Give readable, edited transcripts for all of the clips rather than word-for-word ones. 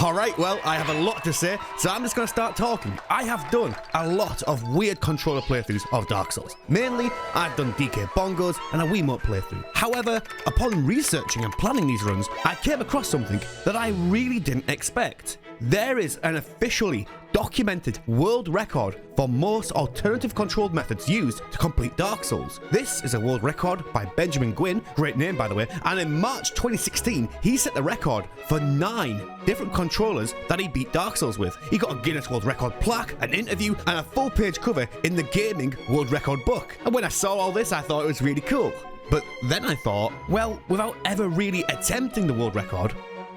Alright, well, I have a lot to say, so I'm just going to start talking. I have done a lot of weird controller playthroughs of Dark Souls. Mainly, I've done DK Bongos and a WiiMote playthrough. However, upon researching and planning these runs, I came across something that I really didn't expect. There is an officially documented world record for most alternative controlled methods used to complete Dark Souls. This is a world record by Benjamin Gwynn, great name by the way, and in March 2016 he set the record for 9 different controllers that he beat Dark Souls with. He got a Guinness World Record plaque, an interview, and a full page cover in the Gaming World Record book. And when I saw all this, I thought it was really cool. But then I thought, well, without ever really attempting the world record,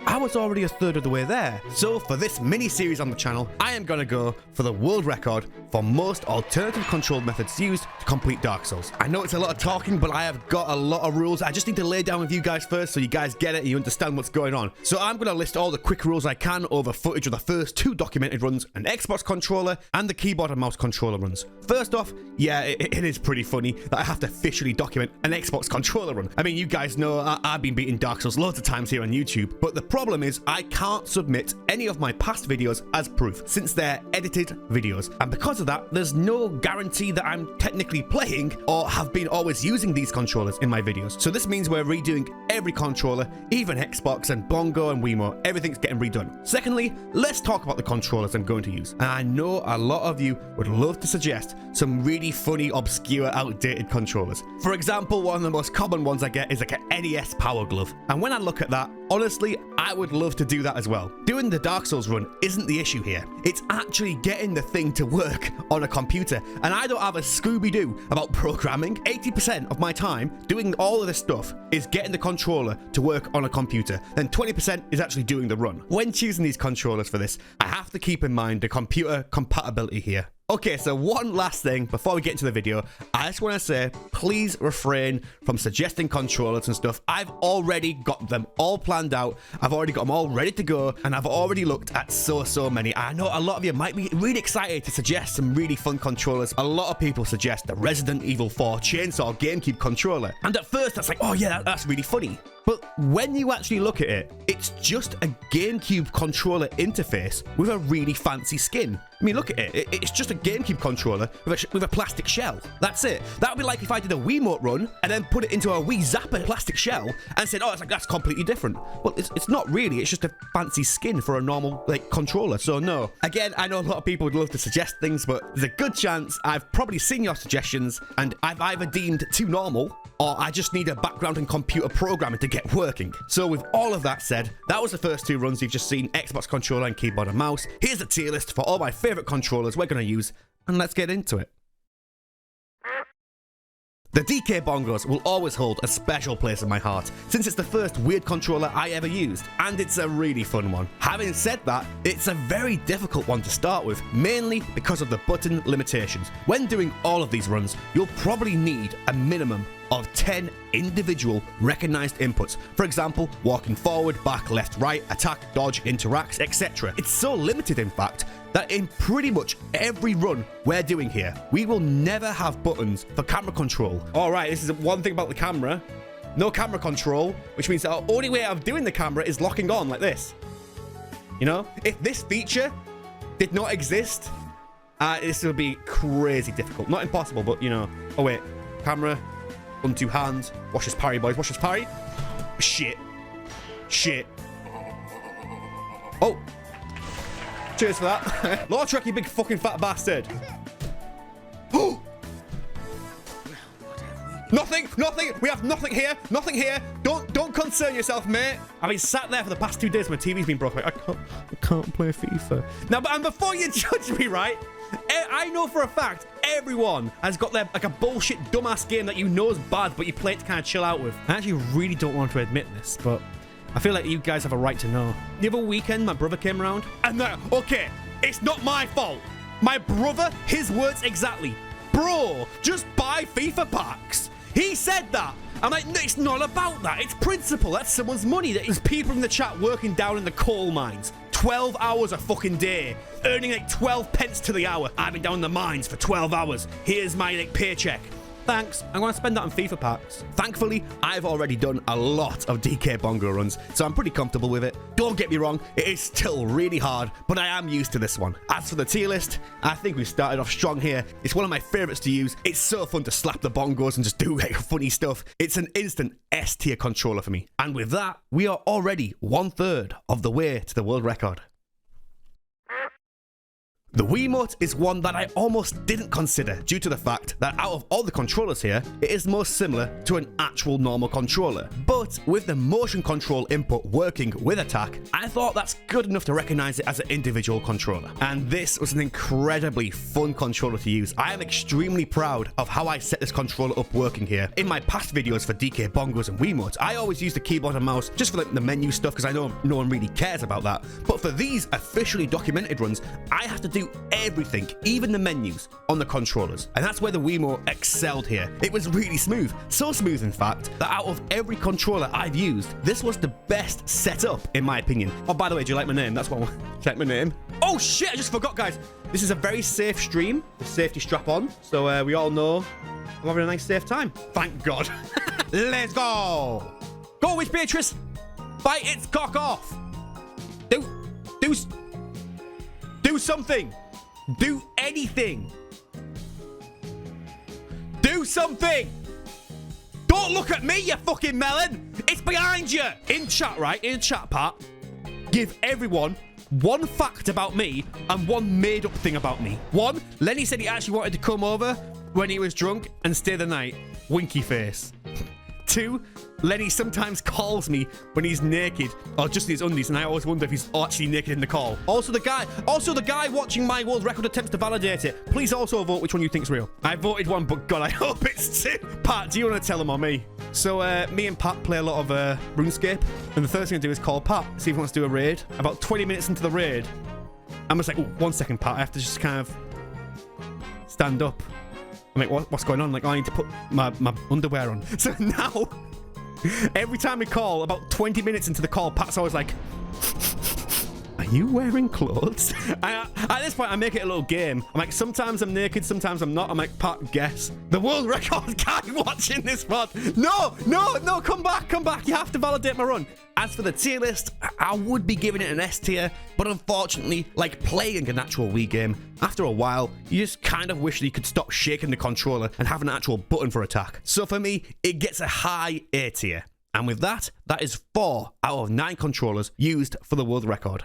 I was already a third of the way there. So for this mini-series on the channel, I am gonna go for the world record for most alternative control methods used to complete Dark Souls. I know it's a lot of talking, but I have got a lot of rules. I just need to lay down with you guys first so you guys get it and you understand what's going on. So I'm gonna list all the quick rules I can over footage of the first 2 documented runs, an Xbox controller and the keyboard and mouse controller runs. First off, yeah, it is pretty funny that I have to officially document an Xbox controller run. I mean, you guys know I've been beating Dark Souls loads of times here on YouTube, but the problem is I can't submit any of my past videos as proof since they're edited videos, and because of that there's no guarantee that I'm technically playing or have been always using these controllers in my videos. So this means we're redoing every controller, even Xbox and Bongo and WiiMote, everything's getting redone. Secondly, let's talk about the controllers I'm going to use, and I know a lot of you would love to suggest some really funny, obscure, outdated controllers. For example, one of the most common ones I get is like an NES Power Glove, and when I look at that, honestly, I would love to do that as well. Doing the Dark Souls run isn't the issue here. It's actually getting the thing to work on a computer. And I don't have a Scooby-Doo about programming. 80% of my time doing all of this stuff is getting the controller to work on a computer. Then 20% is actually doing the run. When choosing these controllers for this, I have to keep in mind the computer compatibility here. Okay, so one last thing before we get into the video, I just want to say, please refrain from suggesting controllers and stuff. I've already got them all planned out. I've already got them all ready to go, and I've already looked at so many. I know a lot of you might be really excited to suggest some really fun controllers. A lot of people suggest the Resident Evil 4 Chainsaw GameCube controller. And at first, that's like, oh yeah, that's really funny. But when you actually look at it, it's just a GameCube controller interface with a really fancy skin. I mean, look at it. It's just a GameCube controller with a plastic shell. That's it. That would be like if I did a WiiMote run and then put it into a Wii Zapper plastic shell and said, oh, it's like that's completely different. Well, it's not really. It's just a fancy skin for a normal like controller. So no. Again, I know a lot of people would love to suggest things, but there's a good chance I've probably seen your suggestions and I've either deemed too normal or I just need a background in computer programming to get working. So with all of that said, that was the first 2 runs you've just seen, Xbox controller and keyboard and mouse. Here's the tier list for all my favorite controllers we're going to use, and let's get into it. The DK Bongos will always hold a special place in my heart, since it's the first weird controller I ever used, and it's a really fun one. Having said that, it's a very difficult one to start with, mainly because of the button limitations. When doing all of these runs, you'll probably need a minimum of 10 individual recognized inputs. For example, walking forward, back, left, right, attack, dodge, interact, etc. It's so limited, in fact, that in pretty much every run we're doing here, we will never have buttons for camera control. All right, this is one thing about the camera. No camera control, which means the only way of doing the camera is locking on like this. You know, if this feature did not exist, this would be crazy difficult. Not impossible, but you know. Oh wait, camera. 1, 2 hands. Watch this parry, boys. Watch this parry. Shit. Shit. Oh. Cheers for that. Lord Trek, you big fucking fat bastard. Oh. Nothing. We have nothing here. Nothing here. Don't concern yourself, mate. I've been sat there for the past 2 days. My TV's been broken. I can't play FIFA. Now, and before you judge me, right? I know for a fact everyone has got their like a bullshit dumbass game that you know is bad, but you play it to kind of chill out with. I actually really don't want to admit this, but I feel like you guys have a right to know. The other weekend, my brother came around, and okay, it's not my fault. My brother, his words exactly. Bro, just buy FIFA packs. He said that. I'm like, no, it's not about that. It's principle. That's someone's money. There's people in the chat working down in the coal mines. 12 hours a fucking day, earning like 12 pence to the hour. I've been down in the mines for 12 hours. Here's my like paycheck. Thanks, I'm going to spend that on FIFA packs. Thankfully, I've already done a lot of DK Bongo runs, so I'm pretty comfortable with it. Don't get me wrong, it is still really hard, but I am used to this one. As for the tier list, I think we started off strong here. It's one of my favorites to use. It's so fun to slap the bongos and just do like funny stuff. It's an instant S tier controller for me. And with that, we are already 1/3 of the way to the world record. The WiiMote is one that I almost didn't consider due to the fact that out of all the controllers here, it is most similar to an actual normal controller. But with the motion control input working with attack, I thought that's good enough to recognize it as an individual controller. And this was an incredibly fun controller to use. I am extremely proud of how I set this controller up working here. In my past videos for DK Bongos and WiiMote, I always use the keyboard and mouse just for the menu stuff because I know no one really cares about that. But for these officially documented runs, I have to do everything, even the menus, on the controllers. And that's where the WiiMote excelled here. It was really smooth. So smooth, in fact, that out of every controller I've used, this was the best setup, in my opinion. Oh, by the way, do you like my name? That's what I want. Do you like my name? Oh, shit, I just forgot, guys. This is a very safe stream. The safety strap on. So we all know I'm having a nice, safe time. Thank God. Let's go. Go, Witch Beatrice. Bite its cock off. Do something. Do anything. Do something. Don't look at me, you fucking melon. It's behind you. In chat, right? In chat, Pat. Give everyone one fact about me and one made-up thing about me. 1, Lenny said he actually wanted to come over when he was drunk and stay the night. Winky face. 2, Lenny sometimes calls me when he's naked or just in his undies, and I always wonder if he's actually naked in the call. Also the guy watching my world record attempts to validate it. Please also vote which one you think's real. I voted 1, but God, I hope it's 2. Pat, do you want to tell him or me? So me and Pat play a lot of RuneScape, and the first thing I do is call Pat, see if he wants to do a raid. About 20 minutes into the raid, I'm just like, oh, 1 second, Pat. I have to just kind of stand up. I'm like, what's going on? Like, I need to put my underwear on. So now, every time we call, about 20 minutes into the call, Pat's always like, are you wearing clothes? At this point, I make it a little game. I'm like, sometimes I'm naked, sometimes I'm not. I'm like, Pat, guess. The world record guy watching this pod. No, come back. You have to validate my run. As for the tier list, I would be giving it an S tier, but unfortunately, like playing an actual Wii game, after a while, you just kind of wish that you could stop shaking the controller and have an actual button for attack. So for me, it gets a high A tier. And with that, that is 4 out of 9 controllers used for the world record.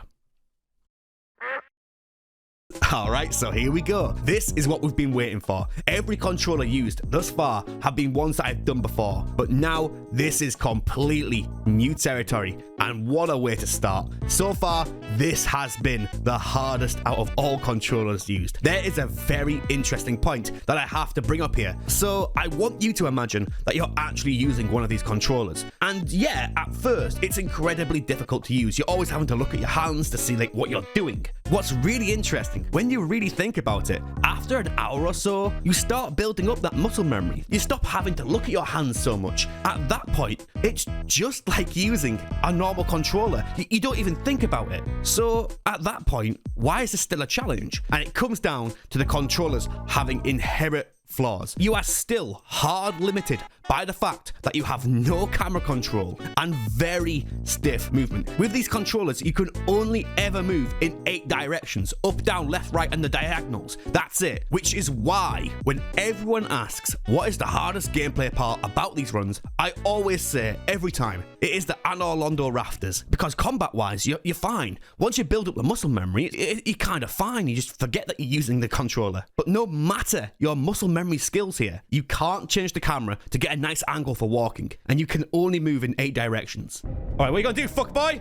Alright, so here we go. This is what we've been waiting for. Every controller used thus far have been ones that I've done before, but now this is completely new territory, and what a way to start. So far, this has been the hardest out of all controllers used. There is a very interesting point that I have to bring up here. So I want you to imagine that you're actually using one of these controllers. And yeah, at first, it's incredibly difficult to use. You're always having to look at your hands to see like what you're doing. What's really interesting, when you really think about it, after an hour or so, you start building up that muscle memory. You stop having to look at your hands so much. At that point, it's just like using a normal controller. You don't even think about it. So at that point, why is this still a challenge? And it comes down to the controllers having inherent flaws. You are still hard limited by the fact that you have no camera control and very stiff movement. With these controllers, you can only ever move in 8 directions, up, down, left, right, and the diagonals. That's it. Which is why when everyone asks what is the hardest gameplay part about these runs, I always say every time it is the Anor Londo rafters, because combat wise you're fine. Once you build up the muscle memory, you're kind of fine. You just forget that you're using the controller. But no matter your muscle memory skills here, you can't change the camera to get a nice angle for walking, and you can only move in 8 directions. All right, what are you gonna do, fuckboy?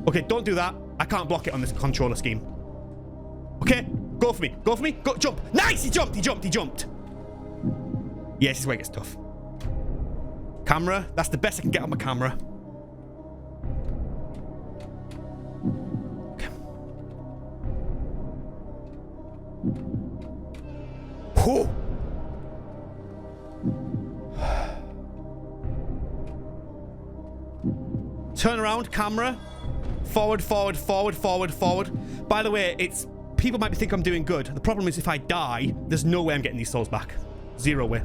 Okay, don't do that. I can't block it on this controller scheme. Okay, go for me, go, jump. Nice, he jumped. Yeah, this is where it gets tough. Camera, that's the best I can get on my camera. Okay. Whew. Turn around, camera. Forward. By the way, it's people might think I'm doing good. The problem is if I die, there's no way I'm getting these souls back. 0 way.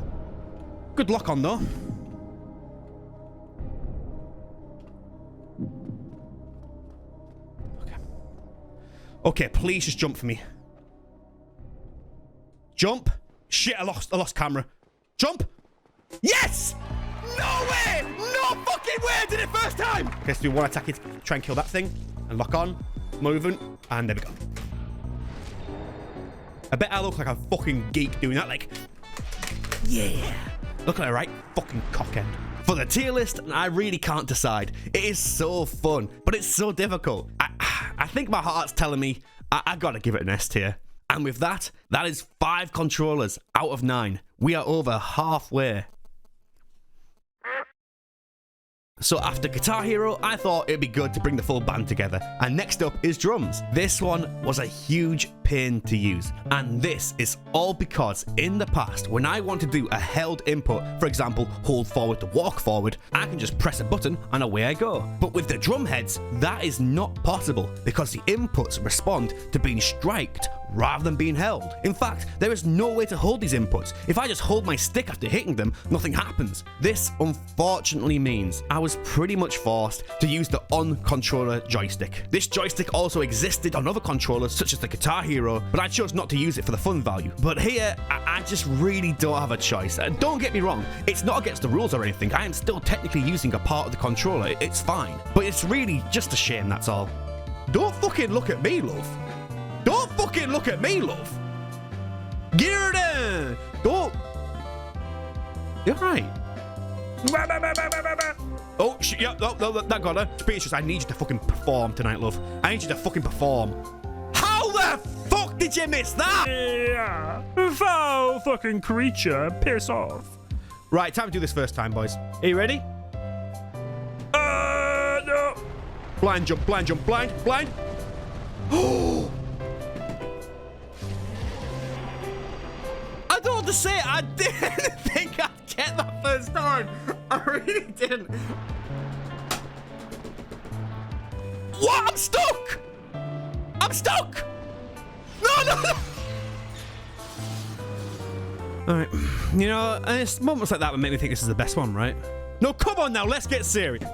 Good luck on though. Okay, please just jump for me. Jump. Shit, I lost camera. Jump. Yes! No way! No fucking way! I did it first time! Okay, let's do one attack to try and kill that thing. And lock on. Movement. And there we go. I bet I look like a fucking geek doing that, like... Yeah. Look at that, right? Fucking cockend. For the tier list, I really can't decide. It is so fun, but it's so difficult. I think my heart's telling me I gotta give it an S tier. And with that, that is 5 controllers out of 9. We are over halfway. So after Guitar Hero, I thought it'd be good to bring the full band together. And next up is drums. This one was a huge pain to use. And this is all because in the past, when I want to do a held input, for example, hold forward to walk forward, I can just press a button and away I go. But with the drum heads, that is not possible because the inputs respond to being striked rather than being held. In fact, there is no way to hold these inputs. If I just hold my stick after hitting them, nothing happens. This unfortunately means I was pretty much forced to use the on-controller joystick. This joystick also existed on other controllers such as the Guitar Hero, but I chose not to use it for the fun value. But here, I just really don't have a choice. Don't get me wrong, it's not against the rules or anything. I am still technically using a part of the controller, it's fine. But it's really just a shame, that's all. Don't fucking look at me, love. Don't fucking look at me, love. Get her down. Don't. You're right. Oh, shit. Yeah, no, that got her. Speechless. I need you to fucking perform tonight, love. I need you to fucking perform. How the fuck did you miss that? Yeah. Foul fucking creature. Piss off. Right, time to do this first time, boys. Are you ready? No. Blind jump, blind jump, blind. Oh. I don't know what to say. I didn't think I'd get that first time. I really didn't. What? I'm stuck. I'm stuck. No. All right. You know, it's moments like that that make me think this is the best one, right? No, come on now. Let's get serious.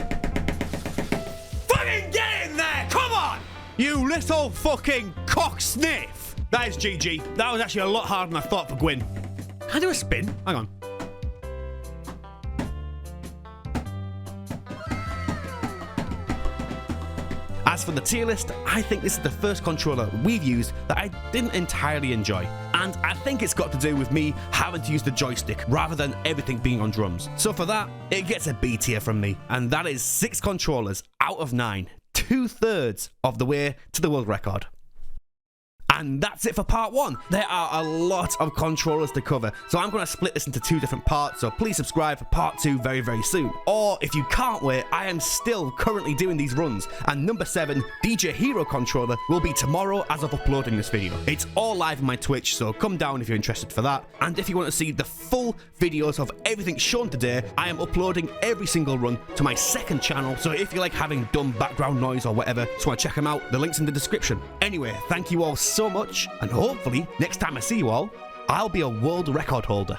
Fucking get in there. Come on. You little fucking cock sniff. That is GG. That was actually a lot harder than I thought for Gwyn. Can I do a spin? Hang on. As for the tier list, I think this is the first controller we've used that I didn't entirely enjoy. And I think it's got to do with me having to use the joystick rather than everything being on drums. So for that, it gets a B tier from me. And that is 6 controllers out of 9. 2/3 of the way to the world record. And that's it for part 1. There are a lot of controllers to cover, so I'm going to split this into 2 different parts, so please subscribe for part 2 very, very soon. Or if you can't wait, I am still currently doing these runs, and number 7, DJ Hero controller, will be tomorrow as of uploading this video. It's all live on my Twitch, so come down if you're interested for that. And if you want to see the full videos of everything shown today, I am uploading every single run to my second channel, so if you like having dumb background noise or whatever, just want to check them out, the link's in the description. Anyway, thank you all so much, and hopefully next time I see you all, I'll be a world record holder.